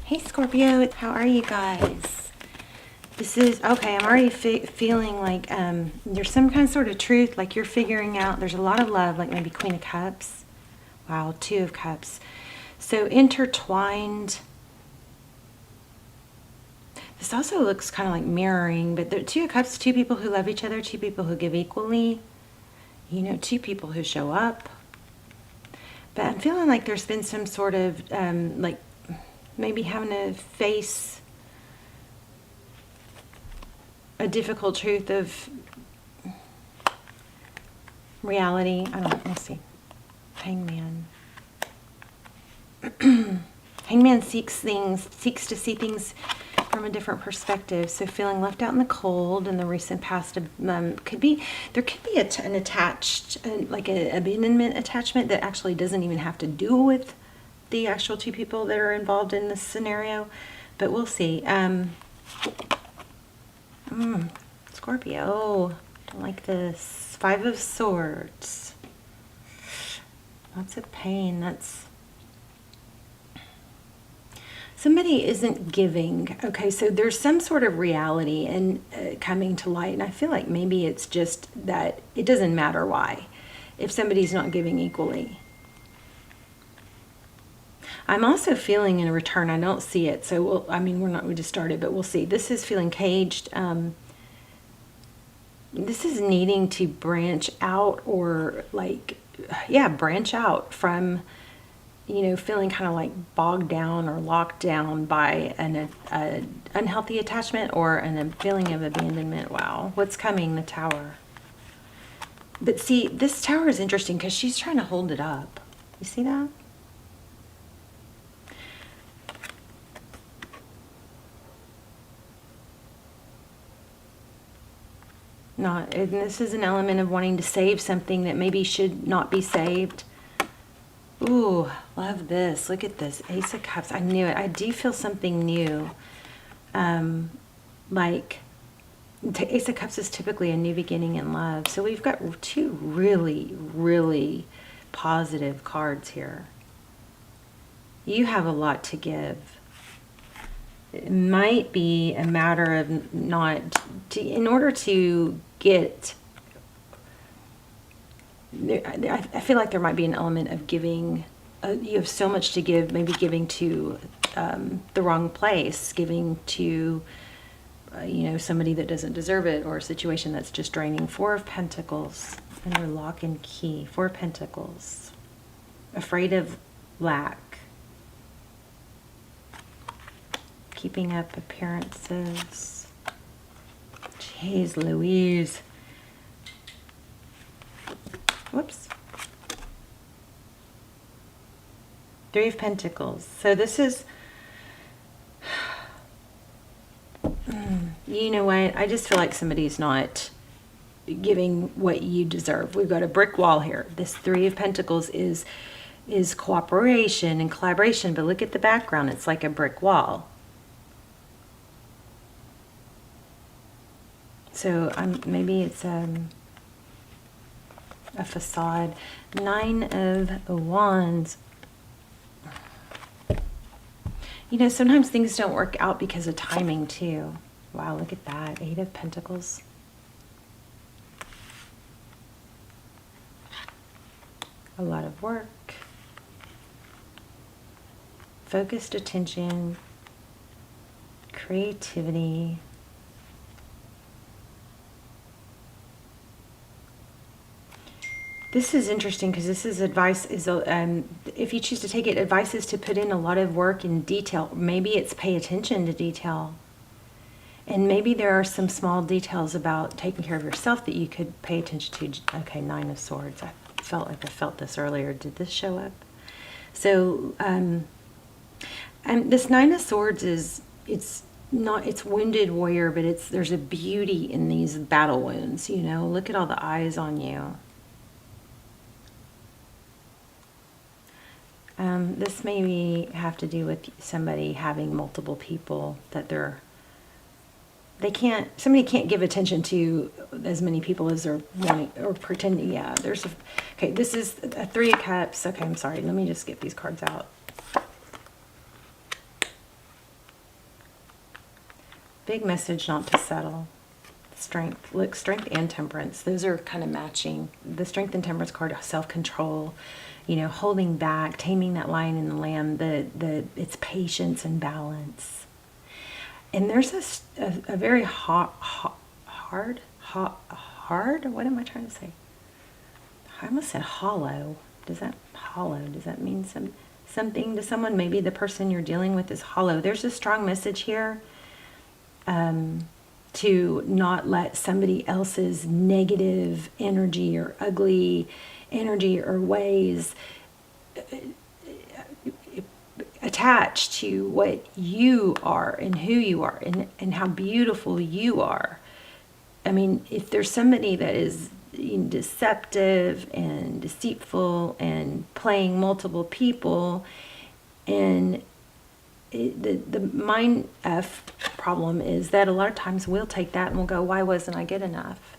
Hey Scorpio, how are you guys? This is, okay, I'm already feeling like there's some kind of sort of truth, like you're figuring out, there's a lot of love, like maybe Queen of Cups. Wow, Two of Cups. So intertwined. This also looks kind of like mirroring, but the Two of Cups, two people who love each other, two people who give equally, you know, two people who show up. But I'm feeling like there's been some sort of, like, maybe having to face a difficult truth of reality. I don't know. We'll see. Hangman. Hangman seeks to see things from a different perspective. So feeling left out in the cold in the recent past could be, there could be an attached, like an abandonment attachment that actually doesn't even have to do with the actual two people that are involved in this scenario, but we'll see. Scorpio, I don't like this. Five of Swords. Lots of pain. That's somebody isn't giving. Okay, so there's some sort of reality and coming to light, and I feel like maybe it's just that it doesn't matter why if somebody's not giving equally. I'm also feeling in a return, I don't see it, so we just started, but we'll see. This is feeling caged. This is needing to branch out, or like, yeah, branch out from, you know, feeling kind of like bogged down or locked down by an unhealthy attachment or a feeling of abandonment. Wow, what's coming? The Tower. But see, this Tower is interesting because she's trying to hold it up. You see that? And this is an element of wanting to save something that maybe should not be saved. Ooh, love this. Look at this. Ace of Cups. I knew it. I do feel something new. Like, Ace of Cups is typically a new beginning in love. So we've got two really, really positive cards here. You have a lot to give. It might be a matter of in order to get, I feel like there might be an element of giving. You have so much to give, maybe giving to the wrong place, giving to, you know, somebody that doesn't deserve it, or a situation that's just draining. Four of Pentacles, under lock and key. Four of Pentacles. Afraid of lack. Keeping up appearances. Jeez Louise. Whoops. Three of Pentacles. So this is, you know what? I just feel like somebody's not giving what you deserve. We've got a brick wall here. This Three of Pentacles is cooperation and collaboration, but look at the background. It's like a brick wall. So maybe it's a facade. Nine of Wands. You know, sometimes things don't work out because of timing too. Wow, look at that. Eight of Pentacles. A lot of work. Focused attention. Creativity. This is interesting because this is advice, if you choose to take it, advice is to put in a lot of work in detail. Maybe it's pay attention to detail. And maybe there are some small details about taking care of yourself that you could pay attention to. Okay, Nine of Swords. I felt like I felt this earlier. Did this show up? So, this Nine of Swords it's wounded warrior, but there's a beauty in these battle wounds, you know. Look at all the eyes on you. This may have to do with somebody having multiple people that somebody can't give attention to as many people as they're wanting or pretending. Yeah, okay, this is a Three of Cups. Okay, I'm sorry. Let me just get these cards out. Big message not to settle. Strength. Look, strength and temperance. Those are kind of matching. The strength and temperance card, self-control, you know, holding back, taming that lion and the lamb. It's patience and balance. And there's a very hard, what am I trying to say? I almost said hollow. Does that mean something to someone? Maybe the person you're dealing with is hollow. There's a strong message here to not let somebody else's negative energy or ugly energy or ways attach to what you are and who you are and how beautiful you are. I mean, if there's somebody that is deceptive and deceitful and playing multiple people, and the mind F problem is that a lot of times we'll take that and we'll go, why wasn't I good enough?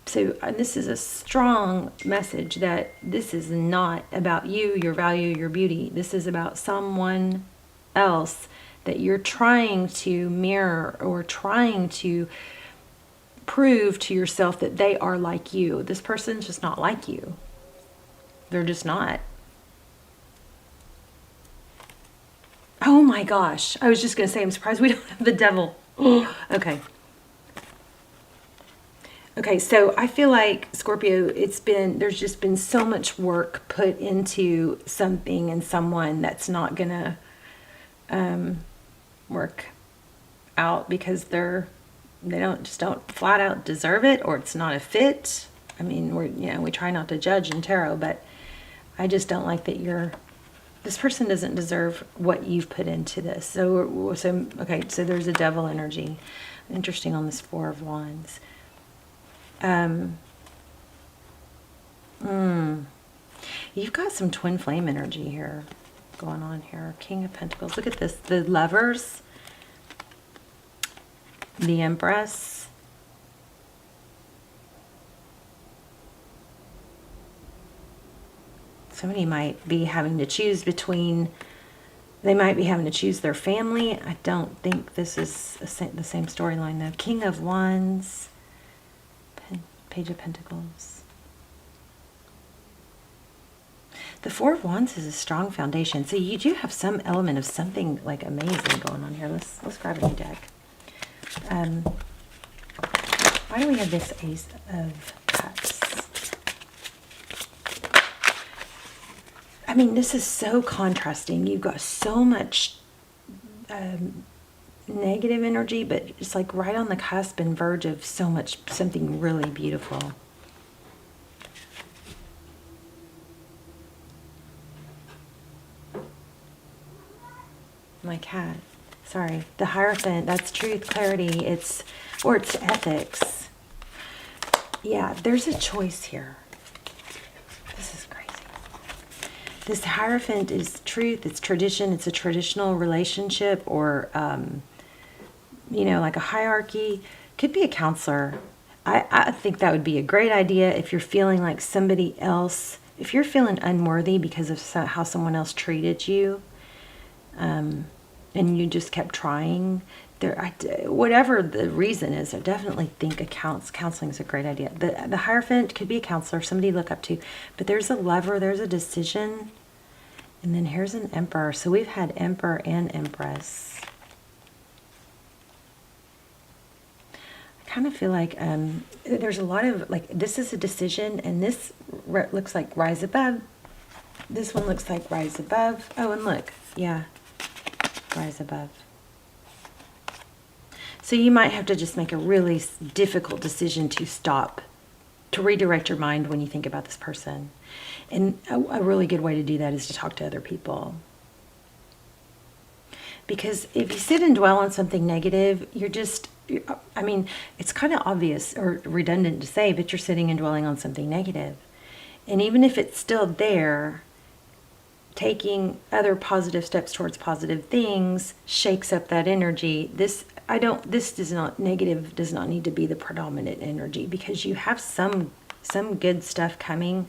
So this is a strong message that this is not about you, your value, your beauty. This is about someone else that you're trying to mirror or trying to prove to yourself that they are like you. This person's just not like you. They're just not. Oh my gosh. I was just going to say, I'm surprised we don't have the devil. Okay. Okay, so I feel like, Scorpio, there's just been so much work put into something and someone that's not going to work out because they don't flat out deserve it, or it's not a fit. I mean, we try not to judge in tarot, but I just don't like that this person doesn't deserve what you've put into this. So there's a devil energy. Interesting on this Four of Wands. You've got some twin flame energy here going on here. King of Pentacles. Look at this. The Lovers. The Empress. Somebody might be having to choose between, they might be having to choose their family. I don't think this is the same storyline though. King of Wands. Page of Pentacles. The Four of Wands is a strong foundation. So you do have some element of something like amazing going on here. Let's grab a new deck. Why do we have this Ace of Cups? I mean, this is so contrasting. You've got so much negative energy, but it's like right on the cusp and verge of something really beautiful. My cat. Sorry. The Hierophant, that's truth, clarity, it's ethics. Yeah, there's a choice here. This is crazy. This Hierophant is truth, it's tradition, it's a traditional relationship, or like a hierarchy. Could be a counselor. I think that would be a great idea if you're feeling like somebody else, if you're feeling unworthy because of how someone else treated you, and you just kept trying. Whatever the reason is, I definitely think counseling is a great idea. The Hierophant could be a counselor, somebody to look up to. But there's a Lover, there's a decision, and then here's an Emperor. So we've had Emperor and Empress. I kind of feel like there's a lot of, like, this is a decision, and this looks like Rise Above. This one looks like Rise Above. Oh, and look, yeah, Rise Above. So you might have to just make a really difficult decision to stop, to redirect your mind when you think about this person. And a really good way to do that is to talk to other people. Because if you sit and dwell on something negative, I mean, it's kind of obvious or redundant to say, but you're sitting and dwelling on something negative. And even if it's still there, taking other positive steps towards positive things shakes up that energy. Negative does not need to be the predominant energy, because you have some good stuff coming.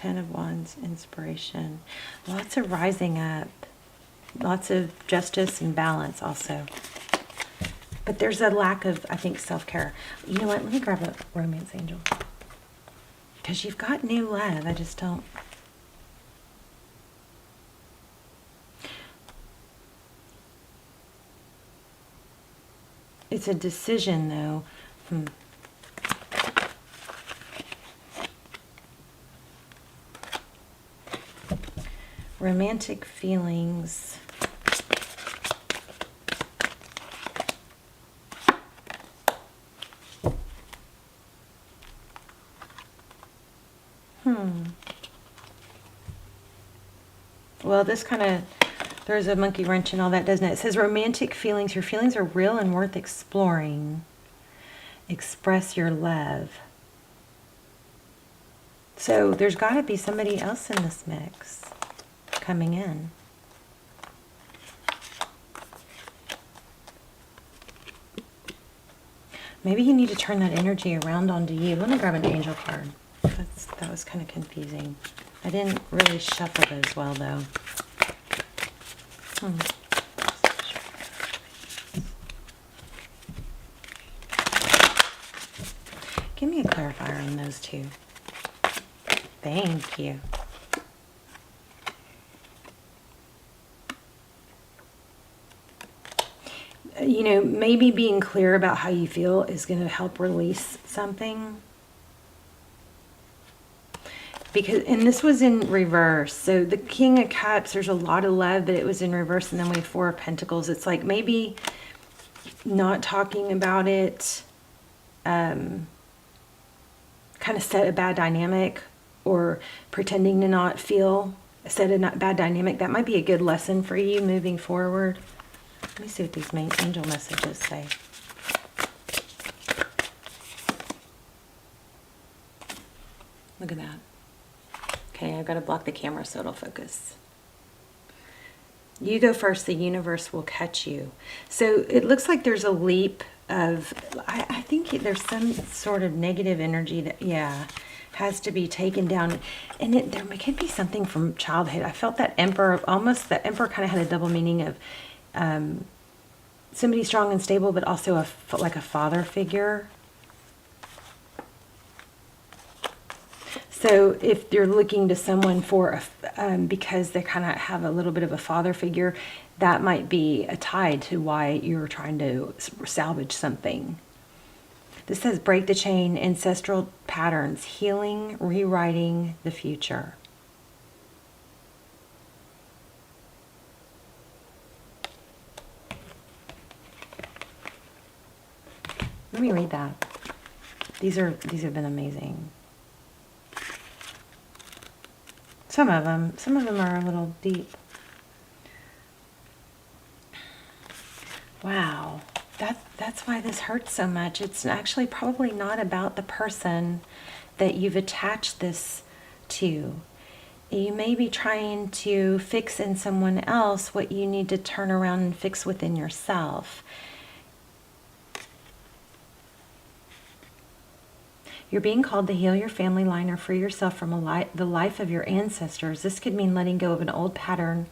Ten of Wands, inspiration. Lots of rising up. Lots of justice and balance also. But there's a lack of, I think, self-care. You know what? Let me grab a romance angel. Because you've got new love. I just don't... It's a decision, though. Romantic feelings. Well, this kind of, there's a monkey wrench and all that, doesn't it? It says romantic feelings. Your feelings are real and worth exploring. Express your love. So there's got to be somebody else in this mix coming in. Maybe you need to turn that energy around onto you. Let me grab an angel card. That was kind of confusing. I didn't really shuffle those well, though. Give me a clarifier on those two. Thank you. You know, maybe being clear about how you feel is going to help release something. Because, and this was in reverse. So the King of Cups, there's a lot of love, but it was in reverse. And then we have Four of Pentacles. It's like maybe not talking about it kind of set a bad dynamic, or pretending to not feel set a bad dynamic. That might be a good lesson for you moving forward. Let me see what these main angel messages say. Look at that. Okay, I've got to block the camera so it'll focus. You go first, the universe will catch you. So it looks like there's a leap of, I think there's some sort of negative energy that, yeah, has to be taken down. And there could be something from childhood. I felt that Emperor, almost, that Emperor kind of had a double meaning of somebody strong and stable, but also like a father figure. So if you're looking to someone for because they kind of have a little bit of a father figure, that might be a tie to why you're trying to salvage something. This says break the chain, ancestral patterns, healing, rewriting the future. Let me read that. These have been amazing. Some of them are a little deep. Wow, that's why this hurts so much. It's actually probably not about the person that you've attached this to. You may be trying to fix in someone else what you need to turn around and fix within yourself. You're being called to heal your family line or free yourself from the life of your ancestors. This could mean letting go of an old pattern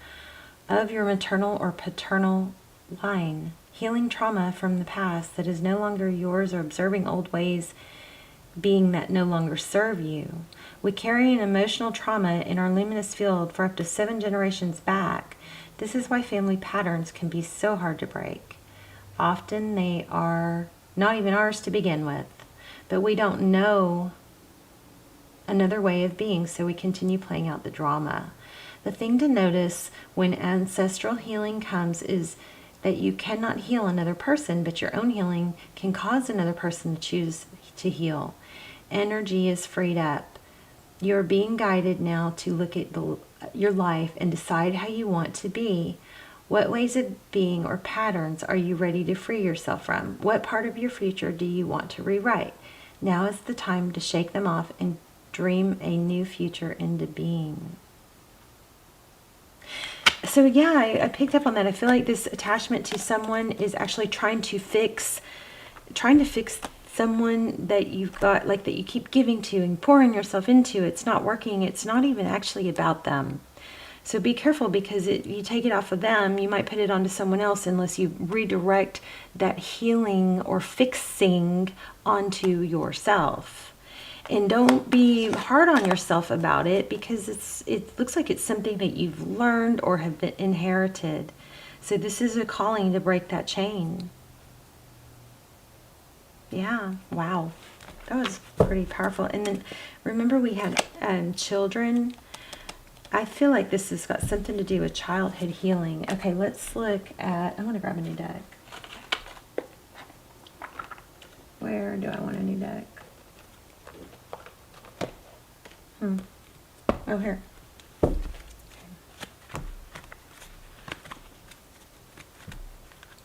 of your maternal or paternal line, healing trauma from the past that is no longer yours, or observing old ways being that no longer serve you. We carry an emotional trauma in our luminous field for up to 7 generations back. This is why family patterns can be so hard to break. Often they are not even ours to begin with. But we don't know another way of being, so we continue playing out the drama. The thing to notice when ancestral healing comes is that you cannot heal another person, but your own healing can cause another person to choose to heal. Energy is freed up. You're being guided now to look at your life and decide how you want to be. What ways of being or patterns are you ready to free yourself from? What part of your future do you want to rewrite? Now is the time to shake them off and dream a new future into being. So yeah, I picked up on that. I feel like this attachment to someone is actually trying to fix someone that you've got, like, that you keep giving to and pouring yourself into, it's not working, it's not even actually about them. So be careful, because you take it off of them, you might put it onto someone else unless you redirect that healing or fixing onto yourself. And don't be hard on yourself about it, because it looks like it's something that you've learned or have been inherited. So this is a calling to break that chain. Yeah, wow. That was pretty powerful. And then remember, we had children. I feel like this has got something to do with childhood healing. Okay, let's look at, I want to grab a new deck. Where do I want a new deck? Oh, here.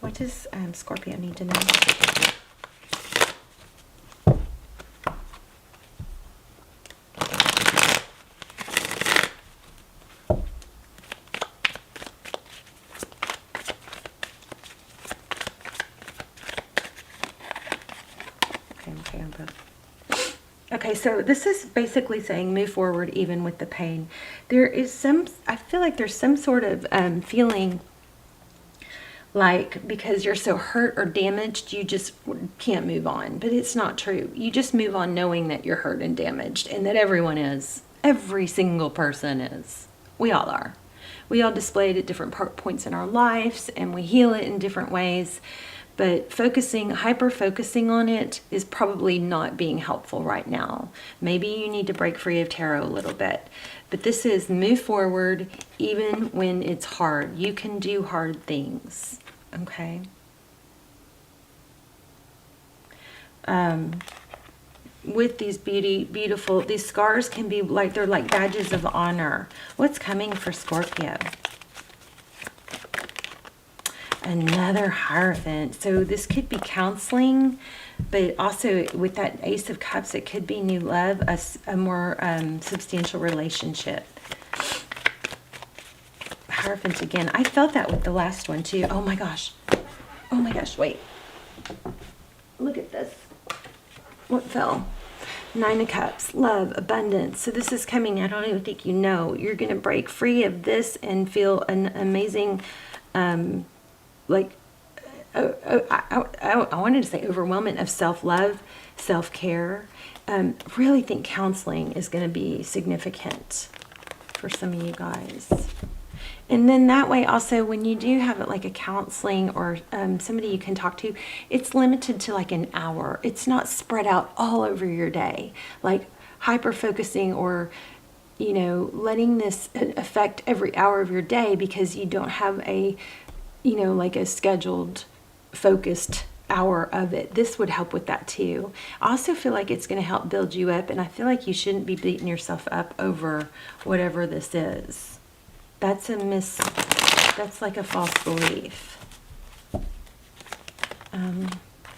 What does Scorpio need to know? Okay, so this is basically saying move forward even with the pain. There is I feel like there's some sort of feeling like because you're so hurt or damaged, you just can't move on. But it's not true. You just move on knowing that you're hurt and damaged, and that everyone is. Every single person is. We all are. We all display it at different points in our lives, and we heal it in different ways. But hyper-focusing on it is probably not being helpful right now. Maybe you need to break free of tarot a little bit. But this is move forward even when it's hard. You can do hard things, okay? With these beautiful, these scars can be like, they're like badges of honor. What's coming for Scorpio? Another Hierophant. So this could be counseling, but also with that Ace of Cups, it could be new love, a more substantial relationship. Hierophant again. I felt that with the last one too. Oh my gosh. Oh my gosh, wait. Look at this. What fell? Nine of Cups, love, abundance. So this is coming. I don't even think you know. You're going to break free of this and feel an amazing I wanted to say overwhelming of self-love, self-care. Really think counseling is going to be significant for some of you guys. And then that way also, when you do have it like a counseling or somebody you can talk to, it's limited to like an hour. It's not spread out all over your day, like hyper-focusing or, you know, letting this affect every hour of your day because you don't have a, you know, like a scheduled, focused hour of it. This would help with that too. I also feel like it's going to help build you up, and I feel like you shouldn't be beating yourself up over whatever this is. That's that's like a false belief.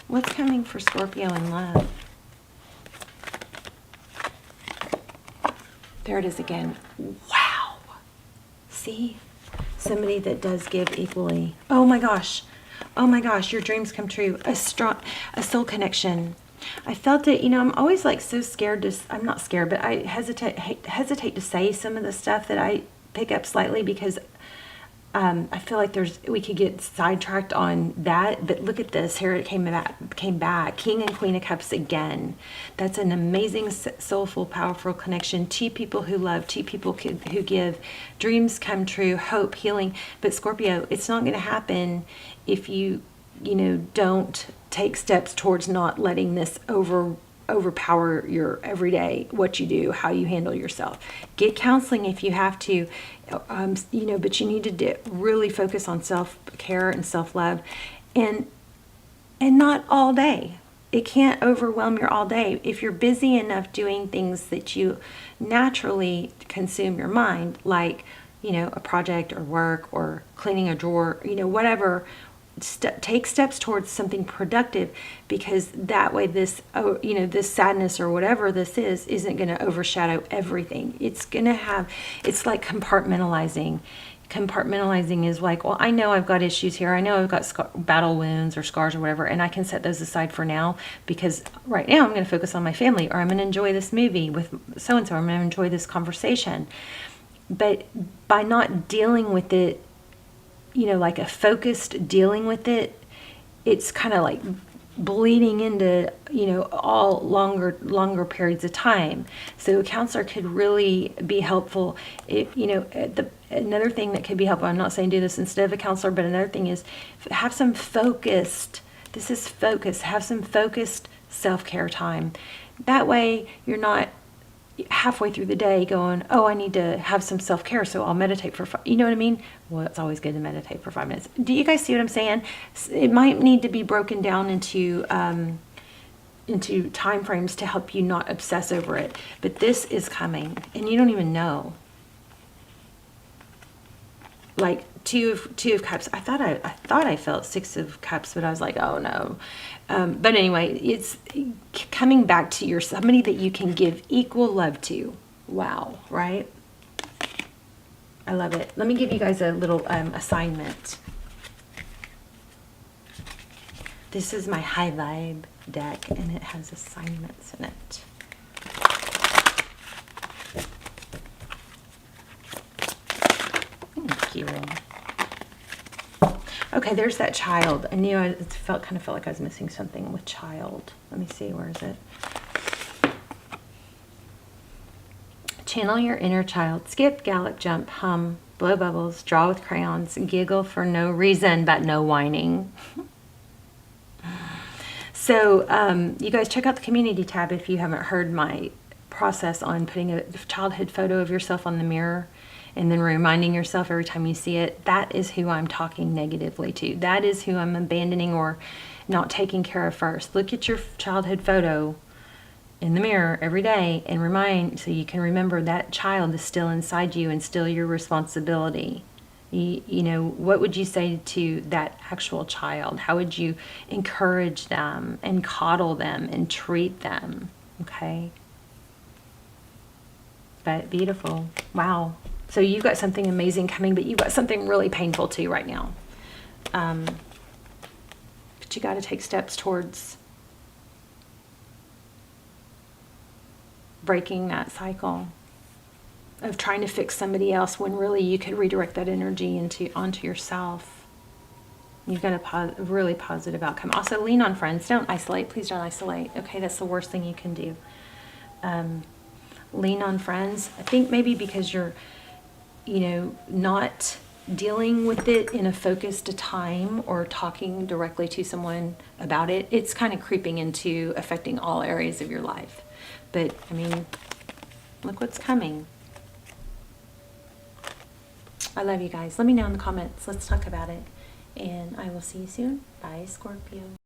What's coming for Scorpio in love? There it is again. Wow. See? Somebody that does give equally. Oh my gosh. Oh my gosh, your dreams come true. A soul connection. I felt it, you know, I'm always like so scared to, I'm not scared, but I hesitate to say some of the stuff that I pick up slightly because I feel like we could get sidetracked on that. But look at this. Here it came back. King and Queen of Cups again. That's an amazing, soulful, powerful connection. Two people who love, two people who give. Dreams come true, hope, healing. But Scorpio, it's not going to happen if you don't take steps towards not letting this overpower your everyday, what you do, how you handle yourself. Get counseling if you have to, but you need to really focus on self-care and self-love, and not all day. It can't overwhelm your all day. If you're busy enough doing things that you naturally consume your mind, like, a project or work or cleaning a drawer, whatever, take steps towards something productive, because that way this sadness or whatever this isn't going to overshadow everything. It's like compartmentalizing. compartmentalizing is like, well, I know I've got issues here. I know I've got battle wounds or scars or whatever, and I can set those aside for now because right now I'm going to focus on my family, or I'm going to enjoy this movie with so-and-so, or I'm going to enjoy this conversation. But by not dealing with it, you know, like a focused dealing with it, it's kind of like bleeding into, you know, all longer periods of time. So a counselor could really be helpful. If, you know, another thing that could be helpful, I'm not saying do this instead of a counselor, but another thing is have some focused, this is focus, have some focused self-care time. That way you're not halfway through the day going, oh, I need to have some self-care, so I'll meditate for you know what I mean? Well, it's always good to meditate for 5 minutes. Do you guys see what I'm saying? It might need to be broken down into time frames to help you not obsess over it. But this is coming, and you don't even know. Like two of cups. I thought I felt 6 of cups, but I was like, oh no. But anyway, it's coming back to somebody that you can give equal love to. Wow, right? I love it. Let me give you guys a little assignment. This is my high vibe deck, and it has assignments in it. Thank you. Okay, there's that child. I knew kind of felt like I was missing something with child. Let me see, where is it? Channel your inner child. Skip, gallop, jump, hum, blow bubbles, draw with crayons, giggle for no reason but no whining. So you guys check out the community tab if you haven't heard my process on putting a childhood photo of yourself on the mirror and then reminding yourself every time you see it. That is who I'm talking negatively to. That is who I'm abandoning or not taking care of first. Look at your childhood photo in the mirror every day and remind, so you can remember that child is still inside you and still your responsibility. You know, what would you say to that actual child? How would you encourage them and coddle them and treat them? Okay. But beautiful. Wow. So you've got something amazing coming, but you've got something really painful too right now. But you got to take steps towards breaking that cycle of trying to fix somebody else when really you could redirect that energy onto yourself. You've got a really positive outcome. Also, lean on friends. Don't isolate. Please don't isolate. Okay, that's the worst thing you can do. Lean on friends. I think maybe because you're, you know, not dealing with it in a focused time or talking directly to someone about it, it's kind of creeping into affecting all areas of your life. But, I mean, look what's coming. I love you guys. Let me know in the comments. Let's talk about it. And I will see you soon. Bye, Scorpio.